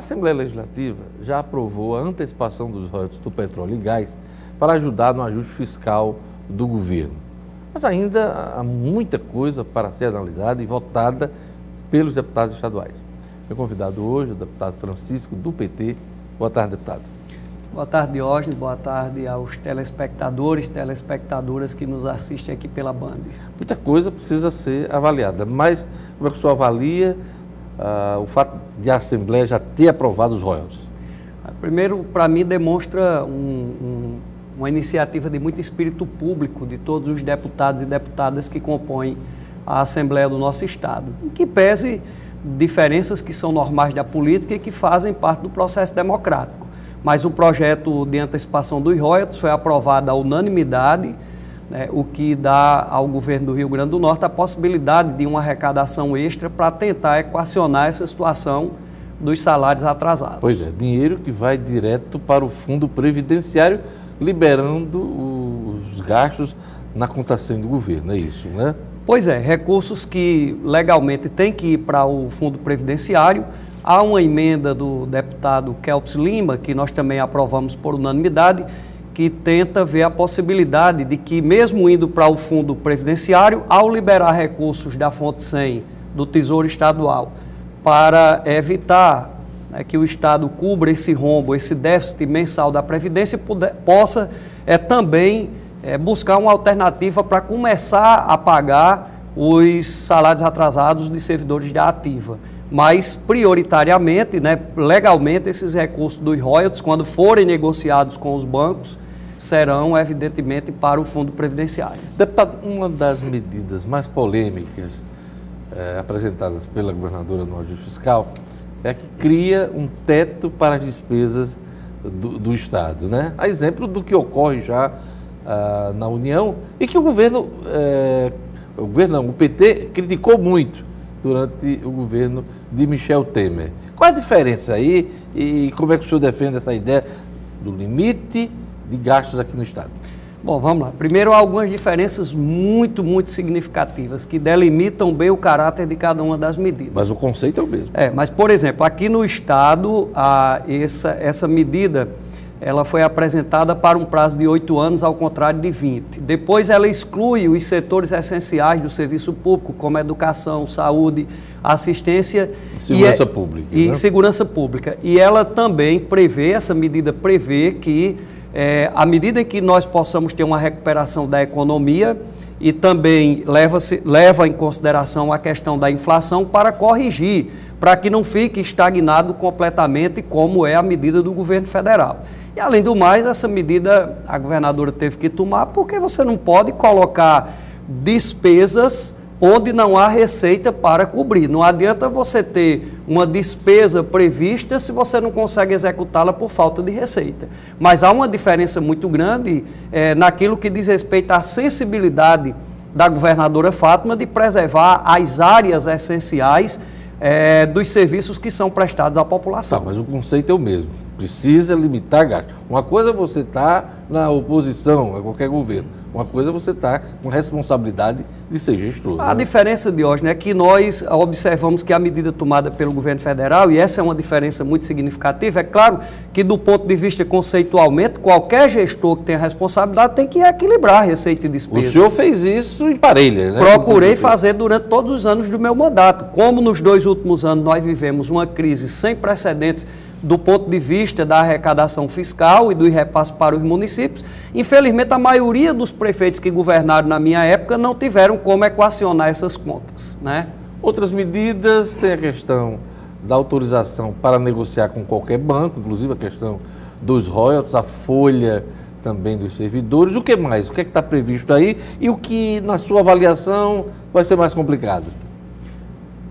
Assembleia Legislativa já aprovou a antecipação dos royalties do petróleo e gás para ajudar no ajuste fiscal do governo. Mas ainda há muita coisa para ser analisada e votada pelos deputados estaduais. Meu convidado hoje é o deputado Francisco, do PT. Boa tarde, deputado. Boa tarde, Diógenes. Boa tarde aos telespectadores, telespectadoras que nos assistem aqui pela Band. Muita coisa precisa ser avaliada, mas como é que o senhor avalia o fato de a Assembleia já ter aprovado os royalties? Primeiro, para mim, demonstra uma iniciativa de muito espírito público de todos os deputados e deputadas que compõem a Assembleia do nosso Estado, em que pese diferenças que são normais da política e que fazem parte do processo democrático. Mas o projeto de antecipação dos royalties foi aprovado à unanimidade, né, o que dá ao governo do Rio Grande do Norte a possibilidade de uma arrecadação extra para tentar equacionar essa situação dos salários atrasados. Pois é, dinheiro que vai direto para o fundo previdenciário, liberando os gastos na conta 100 do governo, é isso, né? Pois é, recursos que legalmente têm que ir para o fundo previdenciário. Há uma emenda do deputado Kelps Lima, que nós também aprovamos por unanimidade, que tenta ver a possibilidade de que, mesmo indo para o fundo previdenciário, ao liberar recursos da fonte 100 do Tesouro Estadual, para evitar, né, que o Estado cubra esse rombo, esse déficit mensal da Previdência, possa também buscar uma alternativa para começar a pagar os salários atrasados de servidores da ativa. Mas, prioritariamente, né, legalmente, esses recursos dos royalties, quando forem negociados com os bancos, serão, evidentemente, para o Fundo Previdenciário. Deputado, uma das medidas mais polêmicas apresentadas pela governadora no ajuste fiscal é que cria um teto para as despesas do Estado, né? A exemplo do que ocorre já na União e que o PT criticou muito durante o governo de Michel Temer. Qual a diferença aí e como é que o senhor defende essa ideia do limite de gastos aqui no Estado? Bom, vamos lá. Primeiro, há algumas diferenças muito significativas que delimitam bem o caráter de cada uma das medidas. Mas o conceito é o mesmo. Mas, por exemplo, aqui no Estado, essa medida ela foi apresentada para um prazo de 8 anos, ao contrário de 20. Depois ela exclui os setores essenciais do serviço público, como educação, saúde, assistência segurança pública. E segurança pública. E ela também prevê, essa medida prevê que, à medida em que nós possamos ter uma recuperação da economia, e também leva em consideração a questão da inflação para corrigir, para que não fique estagnado completamente, como é a medida do governo federal. E, além do mais, essa medida a governadora teve que tomar, porque você não pode colocar despesas onde não há receita para cobrir. Não adianta você ter uma despesa prevista se você não consegue executá-la por falta de receita. Mas há uma diferença muito grande naquilo que diz respeito à sensibilidade da governadora Fátima de preservar as áreas essenciais dos serviços que são prestados à população. Mas o conceito é o mesmo. Precisa limitar gastos. Uma coisa é você estar na oposição a qualquer governo. Uma coisa é você estar com responsabilidade de ser gestor. A diferença, Diógenes, é que nós observamos que a medida tomada pelo governo federal, e essa é uma diferença muito significativa, é claro que do ponto de vista conceitualmente, qualquer gestor que tenha responsabilidade tem que equilibrar a receita e despesa. O senhor fez isso em parelha, né? Procurei fazer durante todos os anos do meu mandato. Como nos 2 últimos anos nós vivemos uma crise sem precedentes do ponto de vista da arrecadação fiscal e dos repasses para os municípios, infelizmente a maioria dos prefeitos que governaram na minha época não tiveram como equacionar essas contas, né? Outras medidas, tem a questão da autorização para negociar com qualquer banco, inclusive a questão dos royalties, a folha também dos servidores. O que mais? O que é que está previsto aí e o que, na sua avaliação, vai ser mais complicado?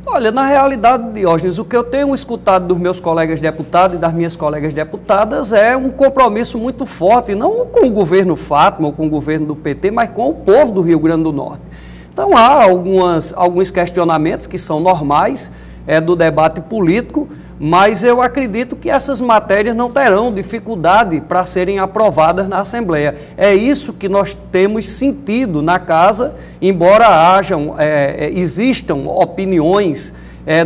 Olha, na realidade, Diógenes, o que eu tenho escutado dos meus colegas deputados e das minhas colegas deputadas é um compromisso muito forte, não com o governo Fátima ou com o governo do PT, mas com o povo do Rio Grande do Norte. Então há alguns questionamentos que são normais do debate político, mas eu acredito que essas matérias não terão dificuldade para serem aprovadas na Assembleia. É isso que nós temos sentido na Casa, embora existam opiniões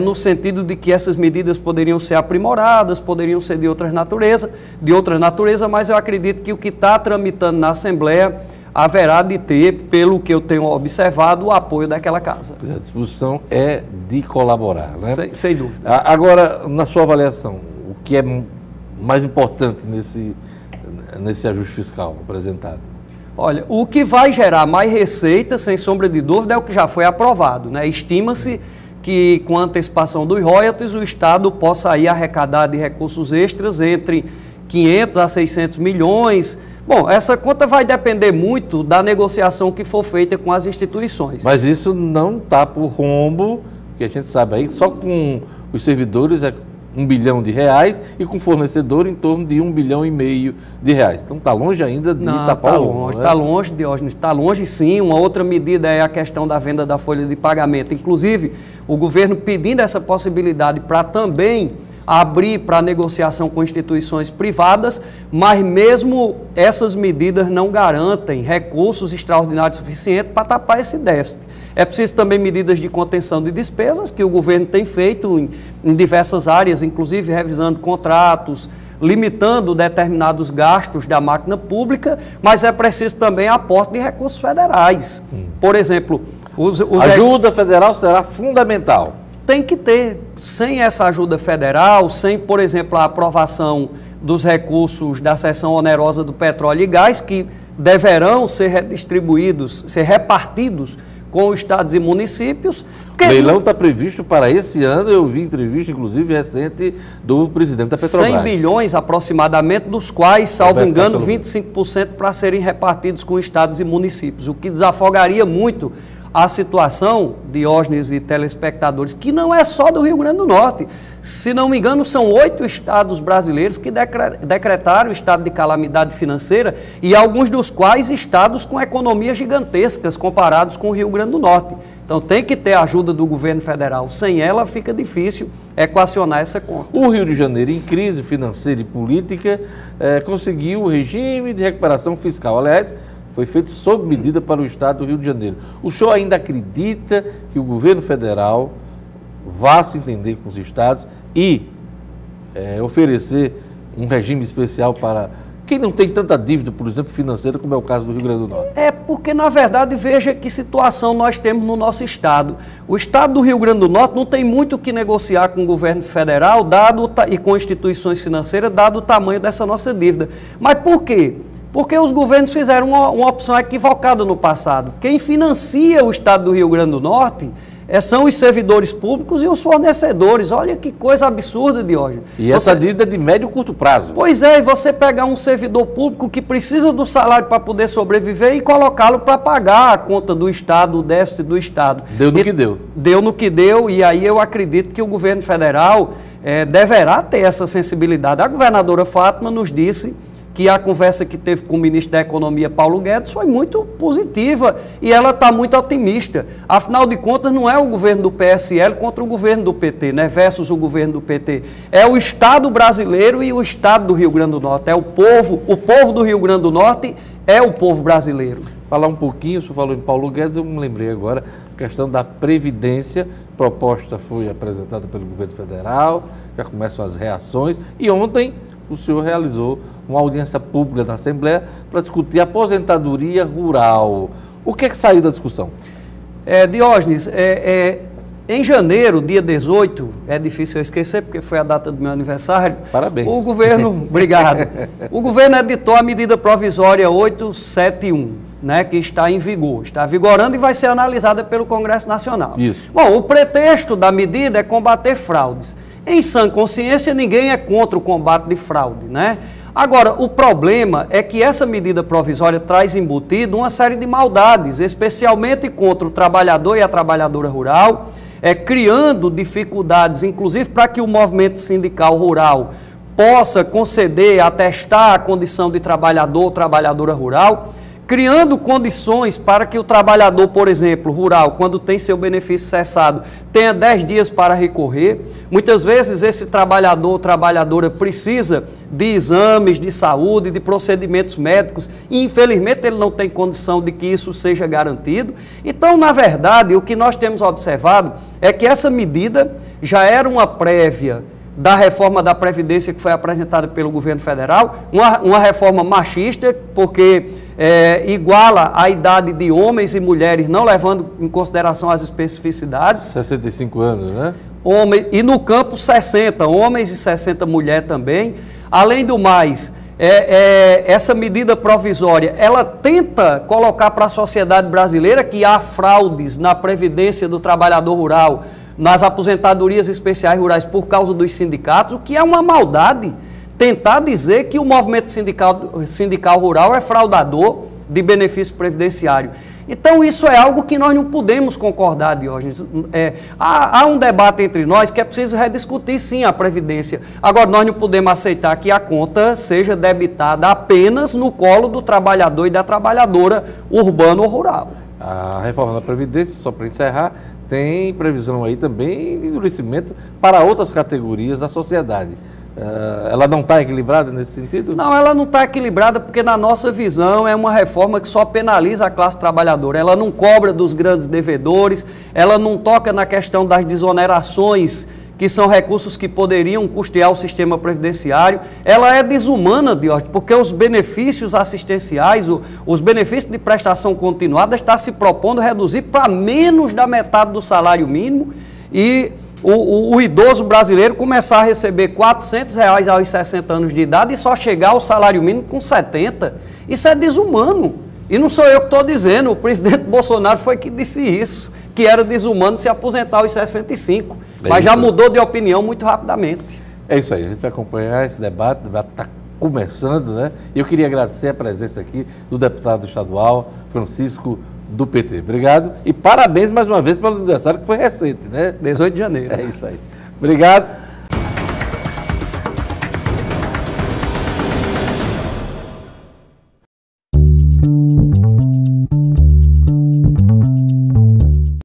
no sentido de que essas medidas poderiam ser aprimoradas, poderiam ser de outra natureza, mas eu acredito que o que está tramitando na Assembleia haverá de ter, pelo que eu tenho observado, o apoio daquela casa. A disposição é de colaborar, né? Sem dúvida. Agora, na sua avaliação, o que é mais importante nesse ajuste fiscal apresentado? Olha, o que vai gerar mais receita, sem sombra de dúvida, é o que já foi aprovado, né? Estima-se que, com a antecipação dos royalties, o Estado possa aí arrecadar de recursos extras entre 500 a 600 milhões. Bom, essa conta vai depender muito da negociação que for feita com as instituições. Mas isso não está por rombo, que a gente sabe aí, só com os servidores é R$1 bilhão e com fornecedor em torno de R$1,5 bilhão de reais. Então está longe ainda de tapar o rombo. Está longe, Diógenes, está longe sim. Uma outra medida é a questão da venda da folha de pagamento. Inclusive, o governo pedindo essa possibilidade para também abrir para negociação com instituições privadas, mas mesmo essas medidas não garantem recursos extraordinários suficientes para tapar esse déficit. É preciso também medidas de contenção de despesas, que o governo tem feito em diversas áreas, inclusive revisando contratos, limitando determinados gastos da máquina pública, mas é preciso também aporte de recursos federais. Por exemplo, a ajuda federal será fundamental. Tem que ter. Sem essa ajuda federal, sem, por exemplo, a aprovação dos recursos da seção onerosa do petróleo e gás, que deverão ser redistribuídos, ser repartidos com estados e municípios. O leilão está previsto para esse ano, eu vi entrevista, inclusive, recente do presidente da Petrobras. 100 bilhões aproximadamente, dos quais, salvo engano, 25% para serem repartidos com estados e municípios, o que desafogaria muito a situação, Diógenes e telespectadores, que não é só do Rio Grande do Norte. Se não me engano, são 8 estados brasileiros que decretaram estado de calamidade financeira e alguns dos quais estados com economias gigantescas comparados com o Rio Grande do Norte. Então tem que ter a ajuda do governo federal. Sem ela fica difícil equacionar essa conta. O Rio de Janeiro, em crise financeira e política, conseguiu o regime de recuperação fiscal. Aliás, foi feito sob medida para o Estado do Rio de Janeiro. O senhor ainda acredita que o governo federal vá se entender com os estados e oferecer um regime especial para quem não tem tanta dívida, por exemplo, financeira, como é o caso do Rio Grande do Norte? É porque, na verdade, veja que situação nós temos no nosso estado. O estado do Rio Grande do Norte não tem muito o que negociar com o governo federal e com instituições financeiras, dado o tamanho dessa nossa dívida. Mas por quê? Porque os governos fizeram uma opção equivocada no passado. Quem financia o estado do Rio Grande do Norte são os servidores públicos e os fornecedores. Olha que coisa absurda, Diógenes. E essa dívida é de médio e curto prazo. Pois é, e você pegar um servidor público que precisa do salário para poder sobreviver e colocá-lo para pagar a conta do Estado, o déficit do Estado. Deu no que deu. Deu no que deu, e aí eu acredito que o governo federal deverá ter essa sensibilidade. A governadora Fátima nos disse que a conversa que teve com o ministro da Economia, Paulo Guedes, foi muito positiva e ela está muito otimista. Afinal de contas, não é o governo do PSL contra o governo do PT, né, versus o governo do PT. É o Estado brasileiro e o Estado do Rio Grande do Norte. É o povo do Rio Grande do Norte é o povo brasileiro. Falar um pouquinho, o senhor falou em Paulo Guedes, eu me lembrei agora, a questão da Previdência, proposta foi apresentada pelo governo federal, já começam as reações, e ontem o senhor realizou uma audiência pública na Assembleia para discutir a aposentadoria rural. O que é que saiu da discussão? Diógenes, em janeiro, dia 18, é difícil eu esquecer porque foi a data do meu aniversário. Parabéns. O governo, obrigado. O governo editou a medida provisória 871, né, que está em vigor. Está vigorando e vai ser analisada pelo Congresso Nacional. Isso. Bom, o pretexto da medida é combater fraudes. Em sã consciência, ninguém é contra o combate de fraude, né? Agora, o problema é que essa medida provisória traz embutido uma série de maldades, especialmente contra o trabalhador e a trabalhadora rural, criando dificuldades, inclusive para que o movimento sindical rural possa conceder, atestar a condição de trabalhador ou trabalhadora rural, criando condições para que o trabalhador, por exemplo, rural, quando tem seu benefício cessado, tenha 10 dias para recorrer. Muitas vezes esse trabalhador ou trabalhadora precisa de exames de saúde, de procedimentos médicos, e infelizmente ele não tem condição de que isso seja garantido. Então, na verdade, o que nós temos observado é que essa medida já era uma prévia da reforma da Previdência que foi apresentada pelo governo federal, uma reforma machista, porque iguala a idade de homens e mulheres, não levando em consideração as especificidades. 65 anos, né? E no campo 60, homens e 60 mulheres também. Além do mais, essa medida provisória, ela tenta colocar para a sociedade brasileira que há fraudes na Previdência do trabalhador rural, nas aposentadorias especiais rurais por causa dos sindicatos, o que é uma maldade tentar dizer que o movimento sindical rural é fraudador de benefício previdenciário. Então isso é algo que nós não podemos concordar, Diógenes. Há um debate entre nós que é preciso rediscutir sim a Previdência. Agora nós não podemos aceitar que a conta seja debitada apenas no colo do trabalhador e da trabalhadora urbano ou rural. A reforma da Previdência, só para encerrar, tem previsão aí também de endurecimento para outras categorias da sociedade. Ela não está equilibrada nesse sentido? Não, ela não está equilibrada porque, na nossa visão, é uma reforma que só penaliza a classe trabalhadora. Ela não cobra dos grandes devedores, ela não toca na questão das desonerações, que são recursos que poderiam custear o sistema previdenciário. Ela é desumana, Diógenes, porque os benefícios assistenciais, os benefícios de prestação continuada, está se propondo reduzir para menos da metade do salário mínimo e o idoso brasileiro começar a receber R$400 aos 60 anos de idade e só chegar ao salário mínimo com 70. Isso é desumano. E não sou eu que estou dizendo, o presidente Bolsonaro foi que disse isso, que era desumano se aposentar aos 65. Mas já mudou de opinião muito rapidamente. É isso aí, a gente vai acompanhar esse debate, o debate está começando, né? E eu queria agradecer a presença aqui do deputado estadual Francisco do PT. Obrigado e parabéns mais uma vez pelo aniversário que foi recente, né? 18 de janeiro. É isso aí. Obrigado.